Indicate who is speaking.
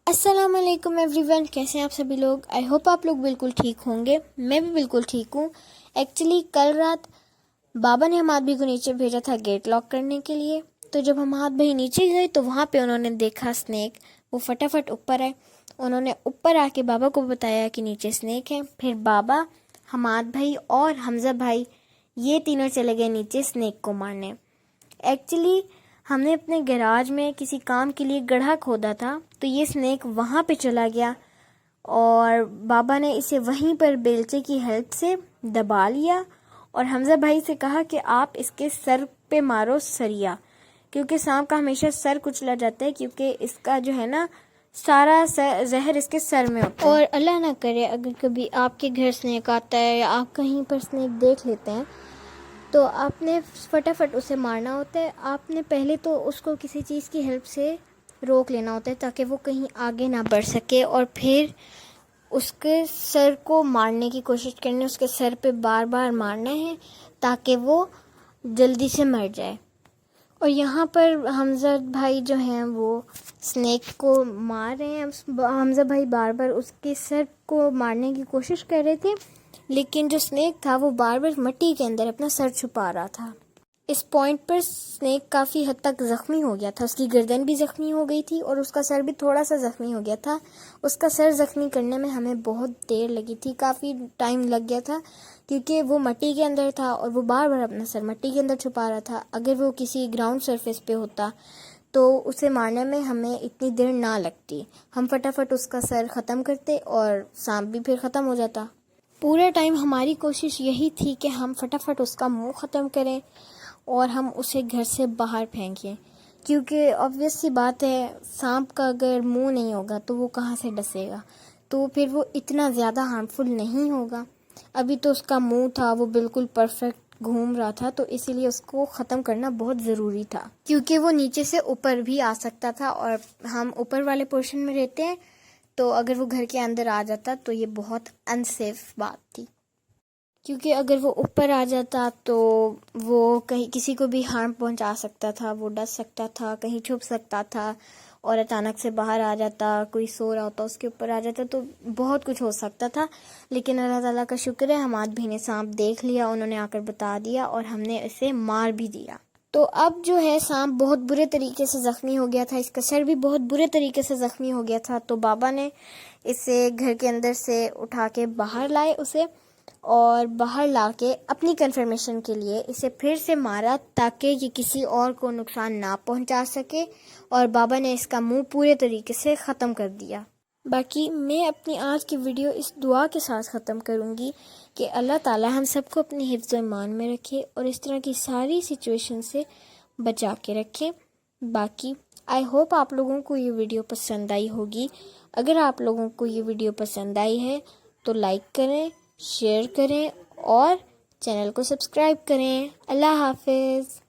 Speaker 1: السلام علیکم every one, کیسے ہیں آپ سبھی لوگ؟ آئی ہوپ آپ لوگ بالکل ٹھیک ہوں گے. میں بھی بالکل ٹھیک ہوں. ایکچولی کل رات بابا نے ہماد بھائی کو نیچے بھیجا تھا گیٹ لاک کرنے کے لیے. تو جب ہماد بھائی نیچے گئے تو وہاں پہ انہوں نے دیکھا اسنیک. وہ فٹافٹ اوپر آئے. انہوں نے اوپر آ کے بابا کو بتایا کہ نیچے اسنیک ہے. پھر بابا، حماد بھائی اور حمزہ بھائی یہ تینوں چلے گئے نیچے اسنیک کو مارنے. ایکچولی ہم نے اپنے گیراج میں کسی کام کے لیے گڑھا کھودا تھا، تو یہ اسنیک وہاں پہ چلا گیا اور بابا نے اسے وہیں پر بیلچے کی ہیلپ سے دبا لیا اور حمزہ بھائی سے کہا کہ آپ اس کے سر پہ مارو سریا، کیونکہ سانپ کا ہمیشہ سر کچلا جاتا ہے، کیونکہ اس کا جو ہے نا سارا زہر اس کے سر میں ہوتا ہے. اور اللہ نہ کرے اگر کبھی آپ کے گھر اسنیک آتا ہے یا آپ کہیں پر اسنیک دیکھ لیتے ہیں تو آپ نے فٹافٹ اسے مارنا ہوتا ہے. آپ نے پہلے تو اس کو کسی چیز کی ہیلپ سے روک لینا ہوتا ہے تاکہ وہ کہیں آگے نہ بڑھ سکے، اور پھر اس کے سر کو مارنے کی کوشش کرنی، اس کے سر پہ بار بار مارنا ہے تاکہ وہ جلدی سے مر جائے. اور یہاں پر حمزہ بھائی جو ہیں وہ اسنیک کو مار رہے ہیں. حمزہ بھائی بار بار اس کے سر کو مارنے کی کوشش کر رہے تھے، لیکن جو اسنیک تھا وہ بار بار مٹی کے اندر اپنا سر چھپا رہا تھا. اس پوائنٹ پر اسنیک کافی حد تک زخمی ہو گیا تھا. اس کی گردن بھی زخمی ہو گئی تھی اور اس کا سر بھی تھوڑا سا زخمی ہو گیا تھا. اس کا سر زخمی کرنے میں ہمیں بہت دیر لگی تھی، کافی ٹائم لگ گیا تھا، کیونکہ وہ مٹی کے اندر تھا اور وہ بار بار اپنا سر مٹی کے اندر چھپا رہا تھا. اگر وہ کسی گراؤنڈ سرفیس پہ ہوتا تو اسے مارنے میں ہمیں اتنی دیر نہ لگتی. ہم فٹافٹ اس کا سر ختم کرتے اور سانپ بھی پھر ختم ہو جاتا. پورا ٹائم ہماری کوشش یہی تھی کہ ہم فٹافٹ اس کا منہ ختم کریں اور ہم اسے گھر سے باہر پھینکیں، کیونکہ آبویس سی بات ہے سانپ کا اگر منہ نہیں ہوگا تو وہ کہاں سے ڈسے گا، تو پھر وہ اتنا زیادہ ہارمفل نہیں ہوگا. ابھی تو اس کا منہ تھا وہ بالکل پرفیکٹ گھوم رہا تھا، تو اسی لیے اس کو ختم کرنا بہت ضروری تھا، کیونکہ وہ نیچے سے اوپر بھی آ سکتا تھا اور ہم اوپر والے پورشن میں رہتے ہیں، تو اگر وہ گھر کے اندر آ جاتا تو یہ بہت انسیف بات تھی. کیونکہ اگر وہ اوپر آ جاتا تو وہ کہیں کسی کو بھی ہارم پہنچا سکتا تھا، وہ ڈس سکتا تھا، کہیں چھپ سکتا تھا، اور اچانک سے باہر آ جاتا، کوئی سو رہا ہوتا اس کے اوپر آ جاتا، تو بہت کچھ ہو سکتا تھا. لیکن اللہ تعالیٰ کا شکر ہے حماد بھائی نے سانپ دیکھ لیا، انہوں نے آ کر بتا دیا اور ہم نے اسے مار بھی دیا. تو اب جو ہے سانپ بہت برے طریقے سے زخمی ہو گیا تھا، اس کا سر بھی بہت برے طریقے سے زخمی ہو گیا تھا. تو بابا نے اسے گھر کے اندر سے اٹھا کے باہر لائے اسے، اور باہر لا کے اپنی کنفرمیشن کے لیے اسے پھر سے مارا تاکہ یہ کسی اور کو نقصان نہ پہنچا سکے، اور بابا نے اس کا منہ پورے طریقے سے ختم کر دیا. باقی میں اپنی آج کی ویڈیو اس دعا کے ساتھ ختم کروں گی کہ اللہ تعالی ہم سب کو اپنے حفظ و ایمان میں رکھے اور اس طرح کی ساری سچویشن سے بچا کے رکھے. باقی آئی ہوپ آپ لوگوں کو یہ ویڈیو پسند آئی ہوگی. اگر آپ لوگوں کو یہ ویڈیو پسند آئی ہے تو لائک کریں، شیئر کریں اور چینل کو سبسکرائب کریں. اللہ حافظ.